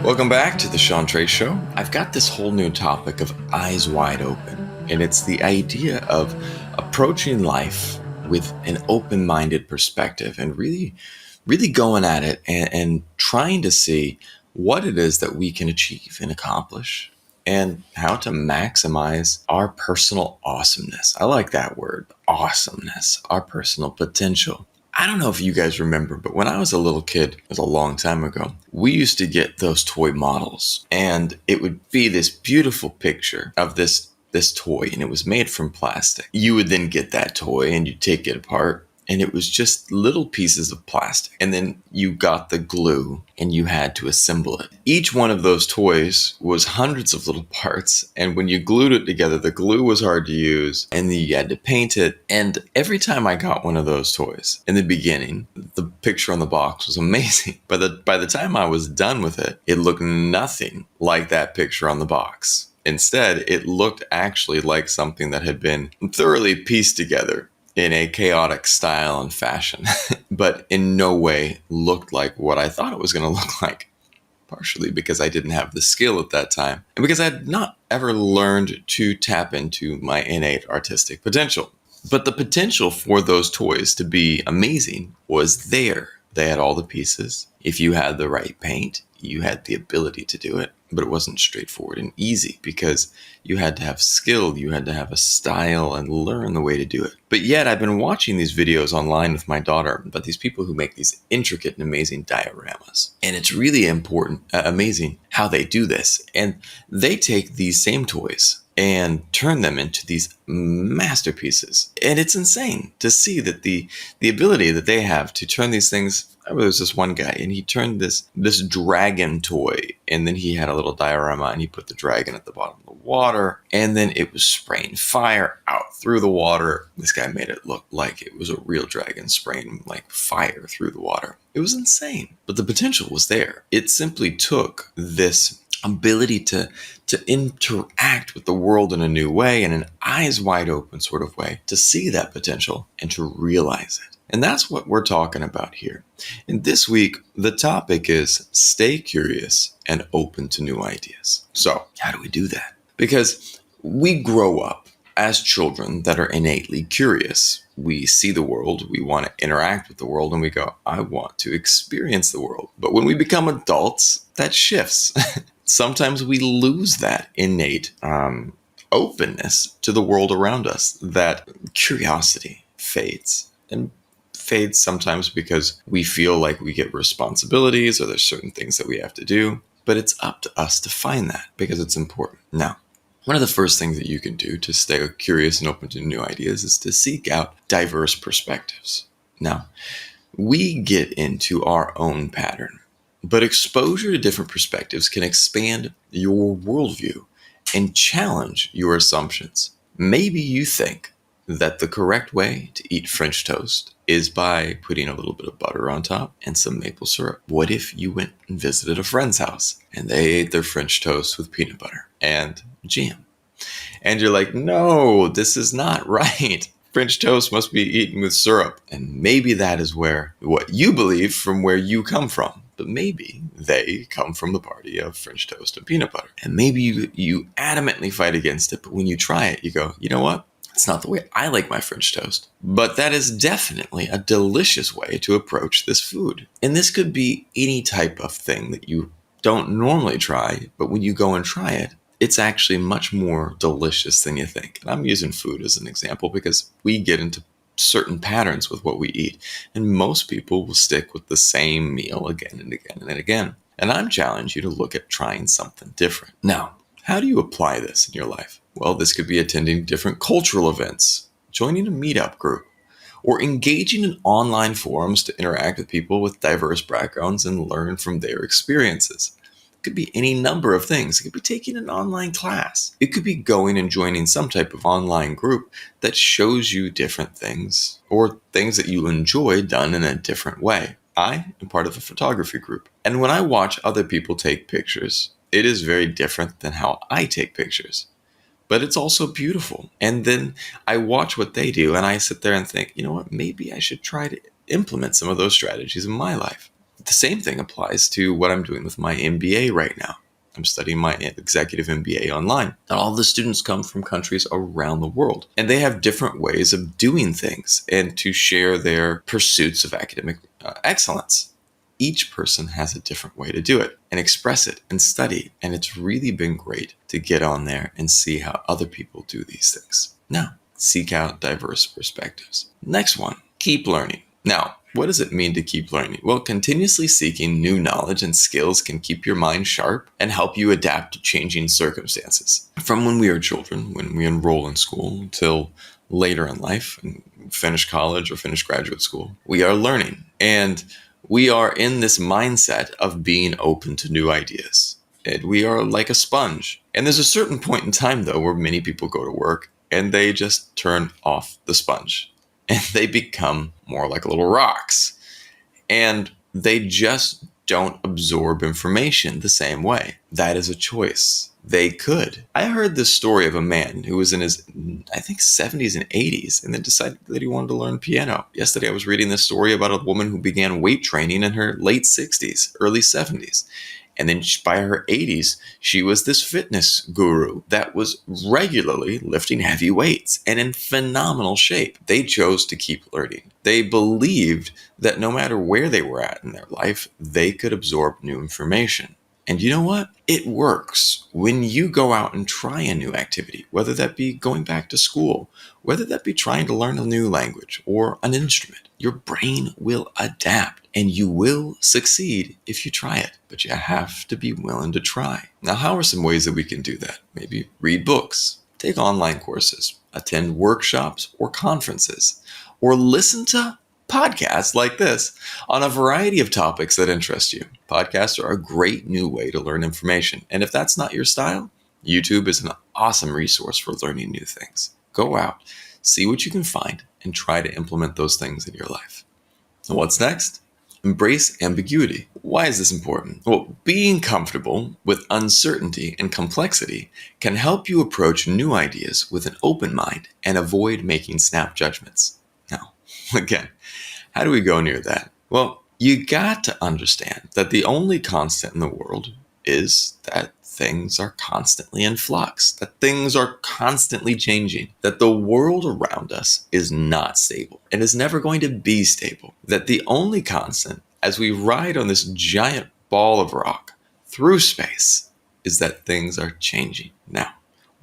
Welcome back to the Sean Trey Show. I've got this whole new topic of eyes wide open, and it's the idea of approaching life with an open-minded perspective and really going at it and trying to see what it is that we can achieve and accomplish and how to maximize our personal awesomeness. I like that word, awesomeness, our personal potential. I don't know if you guys remember, but when I was a little kid, it was a long time ago, we used to get those toy models, and it would be this beautiful picture of this toy, and it was made from plastic. You would then get that toy and you take it apart, and it was just little pieces of plastic. And then you got the glue and you had to assemble it. Each one of those toys was hundreds of little parts. And when you glued it together, the glue was hard to use and then you had to paint it. And every time I got one of those toys in the beginning, the picture on the box was amazing. But by the time I was done with it, it looked nothing like that picture on the box. Instead, it looked actually like something that had been thoroughly pieced together in a chaotic style and fashion, but in no way looked like what I thought it was going to look like, partially because I didn't have the skill at that time, and because I had not ever learned to tap into my innate artistic potential. But the potential for those toys to be amazing was there. They had all the pieces. If you had the right paint, you had the ability to do it, but it wasn't straightforward and easy because you had to have skill, you had to have a style and learn the way to do it. But yet I've been watching these videos online with my daughter about these people who make these intricate and amazing dioramas. And it's really amazing how they do this. And they take these same toys and turn them into these masterpieces. And it's insane to see that the ability that they have to turn these things. There was this one guy, and he turned this dragon toy, and then he had a little diorama, and he put the dragon at the bottom of the water, and then it was spraying fire out through the water. This guy made it look like it was a real dragon spraying like fire through the water. It was insane, but the potential was there. It simply took this ability to interact with the world in a new way, in an eyes wide open sort of way, to see that potential and to realize it. And that's what we're talking about here. And this week, the topic is stay curious and open to new ideas. So how do we do that? Because we grow up as children that are innately curious. We see the world, we want to interact with the world, and we go, I want to experience the world. But when we become adults, that shifts. Sometimes we lose that innate openness to the world around us. That curiosity fades. And fades sometimes because we feel like we get responsibilities or there's certain things that we have to do. But it's up to us to find that because it's important. Now, one of the first things that you can do to stay curious and open to new ideas is to seek out diverse perspectives. Now, we get into our own pattern, but exposure to different perspectives can expand your worldview and challenge your assumptions. Maybe you think that the correct way to eat French toast is by putting a little bit of butter on top and some maple syrup. What if you went and visited a friend's house and they ate their French toast with peanut butter and jam? And you're like, no, this is not right. French toast must be eaten with syrup. And maybe that is where what you believe from where you come from. But maybe they come from the party of French toast and peanut butter. And maybe you adamantly fight against it. But when you try it, you go, you know what? It's not the way I like my French toast. But that is definitely a delicious way to approach this food. And this could be any type of thing that you don't normally try. But when you go and try it, it's actually much more delicious than you think. And I'm using food as an example because we get into certain patterns with what we eat. And most people will stick with the same meal again and again and again. And I'm challenging you to look at trying something different. Now, how do you apply this in your life? Well, this could be attending different cultural events, joining a meetup group, or engaging in online forums to interact with people with diverse backgrounds and learn from their experiences. It could be any number of things. It could be taking an online class. It could be going and joining some type of online group that shows you different things or things that you enjoy done in a different way. I am part of a photography group. And when I watch other people take pictures, it is very different than how I take pictures. But it's also beautiful. And then I watch what they do and I sit there and think, you know what, maybe I should try to implement some of those strategies in my life. The same thing applies to what I'm doing with my MBA right now. I'm studying my executive MBA online. And all the students come from countries around the world, and they have different ways of doing things and to share their pursuits of academic excellence. Each person has a different way to do it and express it and study. And it's really been great to get on there and see how other people do these things. Now, seek out diverse perspectives. Next one, keep learning. Now, what does it mean to keep learning? Well, continuously seeking new knowledge and skills can keep your mind sharp and help you adapt to changing circumstances. From when we are children, when we enroll in school, till later in life and finish college or finish graduate school, we are learning. And we are in this mindset of being open to new ideas. And we are like a sponge. And there's a certain point in time, though, where many people go to work and they just turn off the sponge. And they become more like little rocks. And they just don't absorb information the same way. That is a choice. They could. I heard this story of a man who was in his, I think, 70s and 80s, and then decided that he wanted to learn piano. Yesterday, I was reading this story about a woman who began weight training in her late 60s, early 70s. And then by her 80s, she was this fitness guru that was regularly lifting heavy weights and in phenomenal shape. They chose to keep learning. They believed that no matter where they were at in their life, they could absorb new information. And you know what? It works when you go out and try a new activity, whether that be going back to school, whether that be trying to learn a new language or an instrument. Your brain will adapt and you will succeed if you try it, but you have to be willing to try. Now, how are some ways that we can do that? Maybe read books, take online courses, attend workshops or conferences, or listen to podcasts like this on a variety of topics that interest you. Podcasts are a great new way to learn information. And if that's not your style, YouTube is an awesome resource for learning new things. Go out, see what you can find, and try to implement those things in your life. And what's next? Embrace ambiguity. Why is this important? Well, being comfortable with uncertainty and complexity can help you approach new ideas with an open mind and avoid making snap judgments. Now, again, how do we go near that? Well, you got to understand that the only constant in the world is that things are constantly in flux, that things are constantly changing, that the world around us is not stable and is never going to be stable, that the only constant as we ride on this giant ball of rock through space is that things are changing. Now,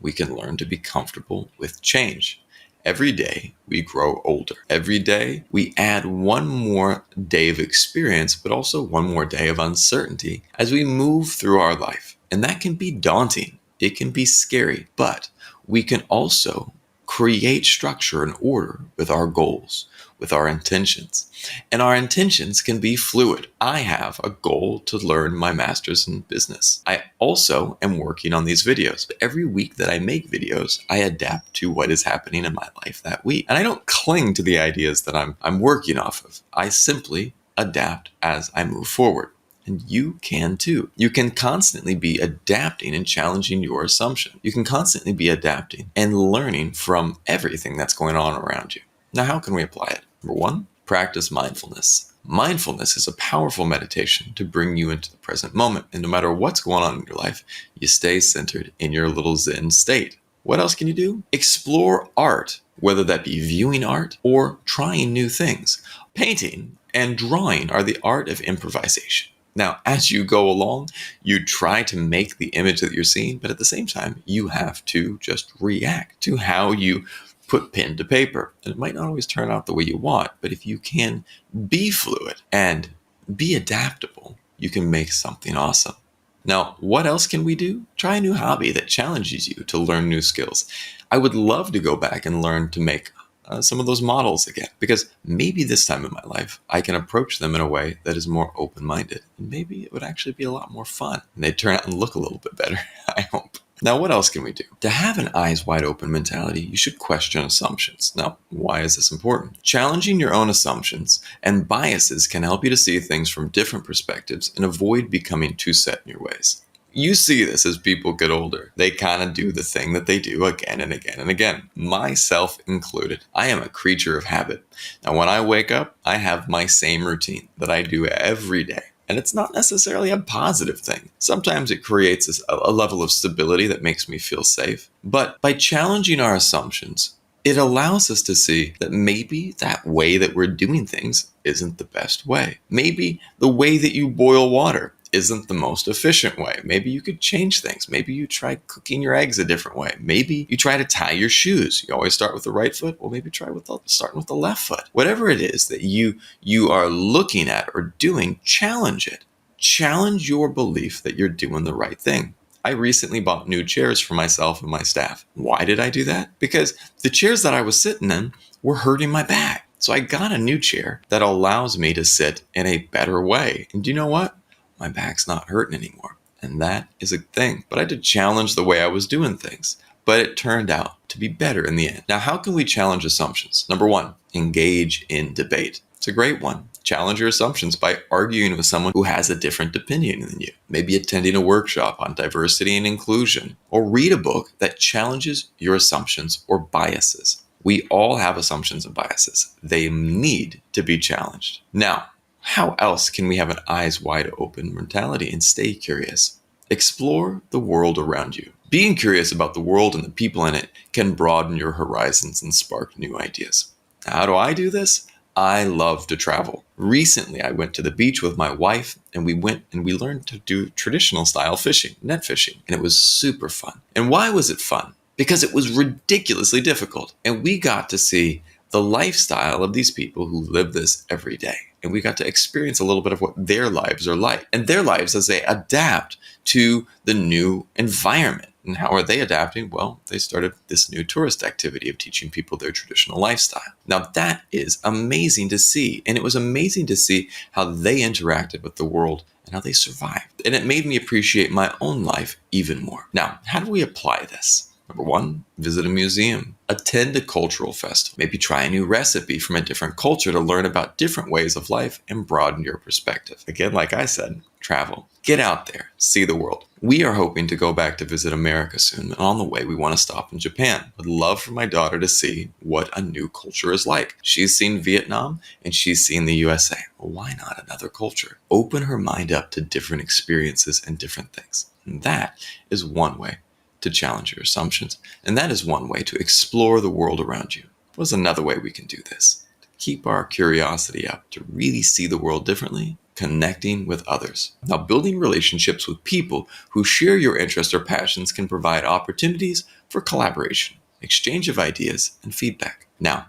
we can learn to be comfortable with change. Every day we grow older. Every day we add one more day of experience, but also one more day of uncertainty as we move through our life. And that can be daunting. It can be scary, but we can also create structure and order with our goals, with our intentions. And our intentions can be fluid. I have a goal to learn my master's in business. I also am working on these videos. Every week that I make videos, I adapt to what is happening in my life that week. And I don't cling to the ideas that I'm working off of. I simply adapt as I move forward. And you can too. You can constantly be adapting and challenging your assumption. You can constantly be adapting and learning from everything that's going on around you. Now, how can we apply it? Number one, practice mindfulness. Mindfulness is a powerful meditation to bring you into the present moment. And no matter what's going on in your life, you stay centered in your little Zen state. What else can you do? Explore art, whether that be viewing art or trying new things. Painting and drawing are the art of improvisation. Now, as you go along, you try to make the image that you're seeing, but at the same time, you have to just react to how you put pen to paper. And it might not always turn out the way you want, but if you can be fluid and be adaptable, you can make something awesome. Now, what else can we do? Try a new hobby that challenges you to learn new skills. I would love to go back and learn to make some of those models again, because maybe this time in my life, I can approach them in a way that is more open-minded. And maybe it would actually be a lot more fun. And they'd turn out and look a little bit better, I hope. Now, what else can we do? To have an eyes wide open mentality, you should question assumptions. Now, why is this important? Challenging your own assumptions and biases can help you to see things from different perspectives and avoid becoming too set in your ways. You see this as people get older. They kind of do the thing that they do again and again and again, myself included. I am a creature of habit. Now, when I wake up, I have my same routine that I do every day. And it's not necessarily a positive thing. Sometimes it creates a level of stability that makes me feel safe. But by challenging our assumptions, it allows us to see that maybe that way that we're doing things isn't the best way. Maybe the way that you boil water isn't the most efficient way. Maybe you could change things. Maybe you try cooking your eggs a different way. Maybe you try to tie your shoes. You always start with the right foot. Well, maybe try starting with the left foot. Whatever it is that you are looking at or doing, challenge it. Challenge your belief that you're doing the right thing. I recently bought new chairs for myself and my staff. Why did I do that? Because the chairs that I was sitting in were hurting my back. So I got a new chair that allows me to sit in a better way. And do you know what? My back's not hurting anymore. And that is a thing. But I had to challenge the way I was doing things. But it turned out to be better in the end. Now, how can we challenge assumptions? Number one, engage in debate. It's a great one. Challenge your assumptions by arguing with someone who has a different opinion than you. Maybe attending a workshop on diversity and inclusion, or read a book that challenges your assumptions or biases. We all have assumptions and biases. They need to be challenged. Now, how else can we have an eyes wide open mentality and stay curious? Explore the world around you. Being curious about the world and the people in it can broaden your horizons and spark new ideas. How do I do this? I love to travel. Recently, I went to the beach with my wife and we learned to do traditional style fishing, net fishing, and it was super fun. And why was it fun? Because it was ridiculously difficult. And we got to see the lifestyle of these people who live this every day. And we got to experience a little bit of what their lives are like and their lives as they adapt to the new environment. And how are they adapting? Well, they started this new tourist activity of teaching people their traditional lifestyle. Now, that is amazing to see. And it was amazing to see how they interacted with the world and how they survived. And it made me appreciate my own life even more. Now, how do we apply this? Number one, visit a museum, attend a cultural festival, maybe try a new recipe from a different culture to learn about different ways of life and broaden your perspective. Again, like I said, travel. Get out there, see the world. We are hoping to go back to visit America soon, and on the way, we want to stop in Japan. I'd love for my daughter to see what a new culture is like. She's seen Vietnam and she's seen the USA. Well, why not another culture? Open her mind up to different experiences and different things. And that is one way to challenge your assumptions. And that is one way to explore the world around you. What's another way we can do this? To keep our curiosity up, to really see the world differently, connecting with others. Now, building relationships with people who share your interests or passions can provide opportunities for collaboration, exchange of ideas, and feedback. Now,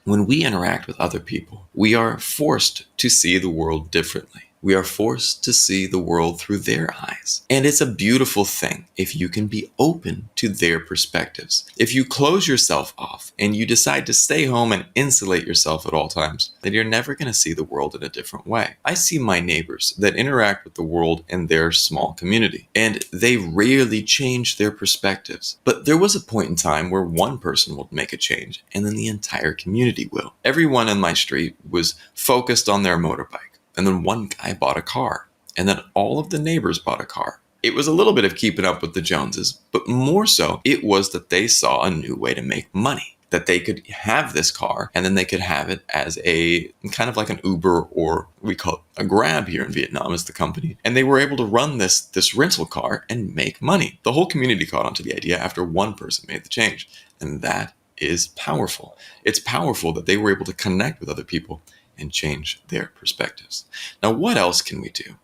when we interact with other people, we are forced to see the world differently. We are forced to see the world through their eyes. And it's a beautiful thing if you can be open to their perspectives. If you close yourself off and you decide to stay home and insulate yourself at all times, then you're never going to see the world in a different way. I see my neighbors that interact with the world in their small community, and they rarely change their perspectives. But there was a point in time where one person will make a change, and then the entire community will. Everyone in my street was focused on their motorbike. And then one guy bought a car. And then all of the neighbors bought a car. It was a little bit of keeping up with the Joneses, but more so, it was that they saw a new way to make money. That they could have this car and then they could have it as a kind of like an Uber, or we call it a Grab here in Vietnam as the company. And they were able to run this rental car and make money. The whole community caught on to the idea after one person made the change. And that is powerful. It's powerful that they were able to connect with other people and change their perspectives. Now, what else can we do?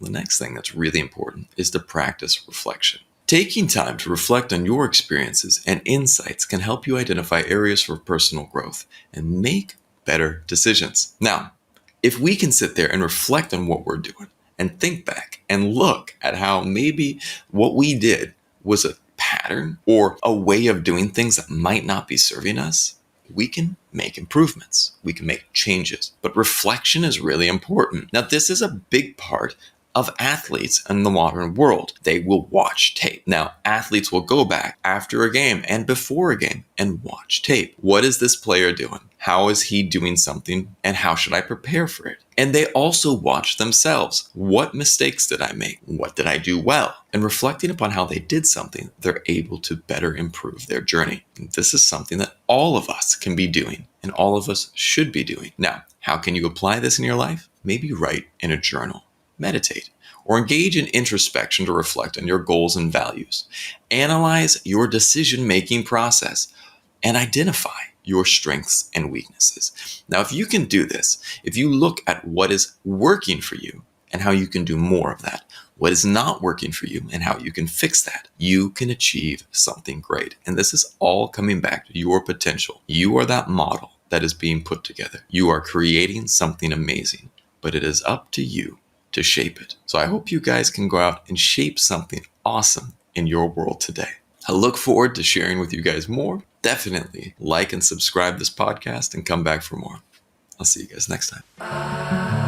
The next thing that's really important is to practice reflection. Taking time to reflect on your experiences and insights can help you identify areas for personal growth and make better decisions. Now, if we can sit there and reflect on what we're doing and think back and look at how maybe what we did was a pattern or a way of doing things that might not be serving us, we can make improvements. We can make changes. But reflection is really important. Now, this is a big part of athletes in the modern world. They will watch tape. Now, athletes will go back after a game and before a game and watch tape. What is this player doing? How is he doing something? And how should I prepare for it? And they also watch themselves. What mistakes did I make? What did I do well? And reflecting upon how they did something, they're able to better improve their journey. And this is something that all of us can be doing and all of us should be doing. Now, how can you apply this in your life? Maybe write in a journal. meditate, or engage in introspection to reflect on your goals and values. Analyze your decision making process and identify your strengths and weaknesses. Now, if you can do this, if you look at what is working for you and how you can do more of that, what is not working for you and how you can fix that, you can achieve something great. And this is all coming back to your potential. You are that model that is being put together. You are creating something amazing, but it is up to you to shape it. So I hope you guys can go out and shape something awesome in your world today. I look forward to sharing with you guys more. Definitely like and subscribe this podcast and come back for more. I'll see you guys next time.